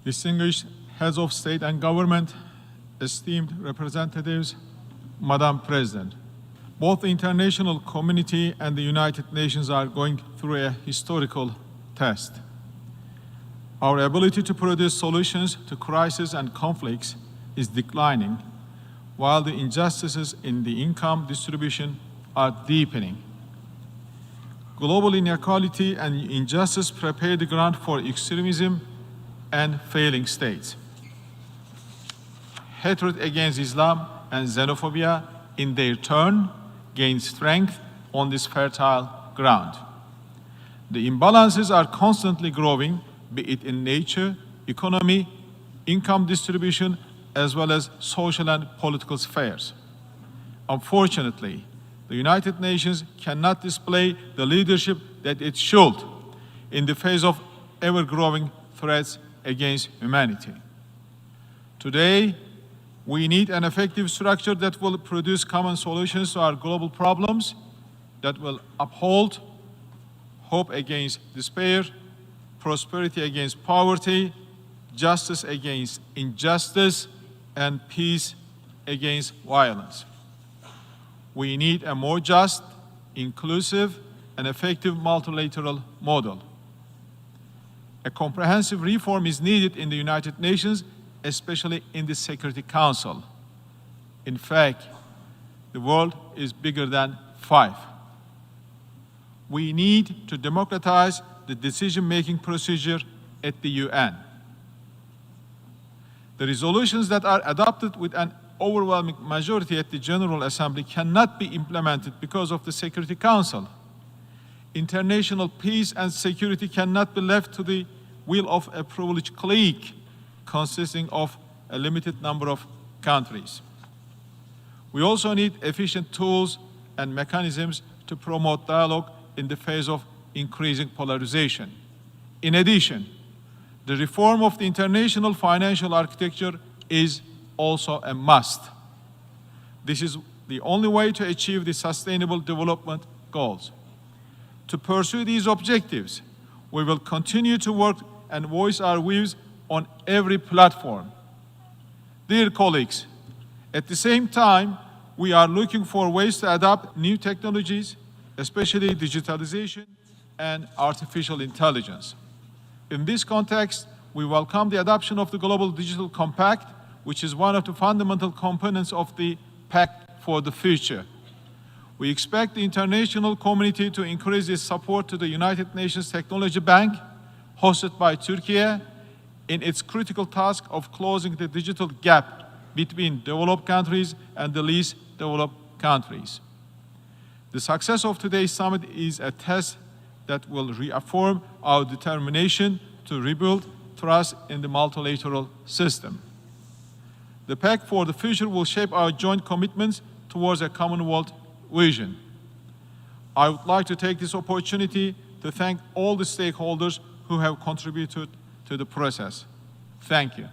Distinguished heads of state and government, esteemed representatives, Madam President, both the international community and the United Nations are going through a historical test. Our ability to produce solutions to crises and conflicts is declining, while the injustices in the income distribution are deepening. Global inequality and injustice prepare the ground for extremism and failing states. Hatred against Islam and xenophobia, in their turn, gain strength on this fertile ground. The imbalances are constantly growing, be it in nature, economy, income distribution, as well as social and political spheres. Unfortunately, the United Nations cannot display the leadership that it should in the face of ever-growing threats against humanity. Today, we need an effective structure that will produce common solutions to our global problems, that will uphold hope against despair, prosperity against poverty, justice against injustice, and peace against violence. We need a more just, inclusive, and effective multilateral model. A comprehensive reform is needed in the United Nations, especially in the Security Council. In fact, the world is bigger than 5. We need to democratize the decision-making procedure at the UN. The resolutions that are adopted with an overwhelming majority at the General Assembly cannot be implemented because of the Security Council. International peace and security cannot be left to the will of a privileged clique consisting of a limited number of countries. We also need efficient tools and mechanisms to promote dialogue in the face of increasing polarization. In addition, the reform of the international financial architecture is also a must. This is the only way to achieve the sustainable development goals. To pursue these objectives, we will continue to work and voice our views on every platform. Dear colleagues, at the same time, we are looking for ways to adopt new technologies, especially digitalization and artificial intelligence. In this context, we welcome the adoption of the Global Digital Compact, which is one of the fundamental components of the Pact for the Future. We expect the international community to increase its support to the United Nations Technology Bank, hosted by Turkey, in its critical task of closing the digital gap between developed countries and the least developed countries. The success of today's summit is a test that will reaffirm our determination to rebuild trust in the multilateral system. The Pact for the Future will shape our joint commitments towards a common world vision. I would like to take this opportunity to thank all the stakeholders who have contributed to the process. Thank you.